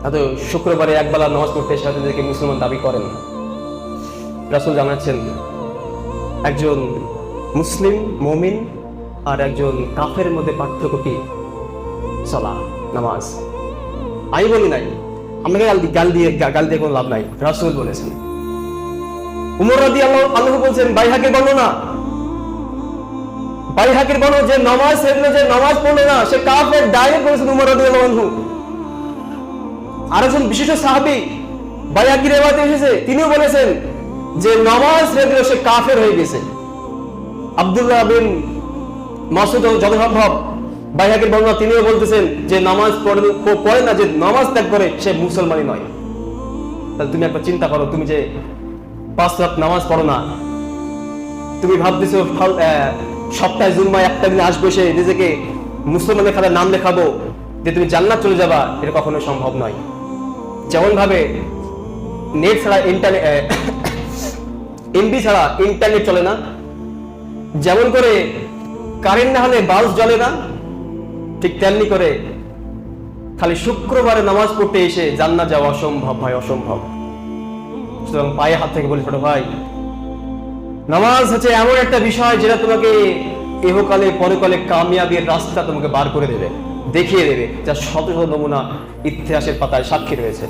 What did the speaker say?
হয়তো শুক্রবারে একবেলা নামাজ পড়তে এসে তাদেরকে মুসলমান দাবি করেন না। রাসূল জানাচ্ছেন একজন মুসলিম মুমিন আর একজন কাফের মধ্যে পার্থক্য কি? সালাত, নামাজ। আমি বলি নাই, আমাকে গাল দিয়ে কোনো লাভ নাই, রাসূল বলেছেন। উমর রাদিয়াল্লাহু আনহু বলছেন, বাইহাকির বর্ণনা, যে নামাজ ছেড়ে যে নামাজ পড়লো না সে কাফের, ডাইরেক্ট বলেছেন উমর রাদিয়াল্লাহু আনহু। আরেকজন বিশিষ্ট সাহাবী বাইহাকির রিওয়ায়াতে এসেছে, তিনিও বলেছেন যে নামাজ ছেড়ে দিলে সে কাফের হয়ে গেছে। আব্দুল্লাহ বিন মাসউদ যত সম্ভব বাইহাকির বর্ণনা, তিনিও বলতেছেন যে নামাজ পড়ে না, যে নামাজ ত্যাগ করে সে মুসলমানই নয়। তাহলে তুমি একবার চিন্তা করো, তুমি যে 5 ওয়াক্ত নামাজ পড়ো না, তুমি ভাবতেছো সপ্তাহে জুম্মায় একটা দিন আসবে সে নিজেকে মুসলমানের খাতায় নাম লেখাবো, যে তুমি জান্নাত চলে যাবা, এটা কখনো সম্ভব নয়। যেমন ভাবে নেট ছাড়া এমবি ছাড়া ইন্টারনেট চলে না, যেমন করে কারেন্ট না হলে বাল্ব জ্বলে না, ঠিক তেমনি করে খালি শুক্রবারে নামাজ পড়তে এসে জান্নাত যাওয়া অসম্ভব ভাই, অসম্ভব। সুতরাং পায়ে হাত থেকে বলি, ছোট ভাই, নামাজ হচ্ছে এমন একটা বিষয় যেটা তোমাকে ইহকালে পরকালে কামিয়াবির রাস্তা তোমাকে বার করে দেবে, দেখিয়ে দেবে, যা শত শত নমুনা ইতিহাসের পাতায় সাক্ষী রয়েছে।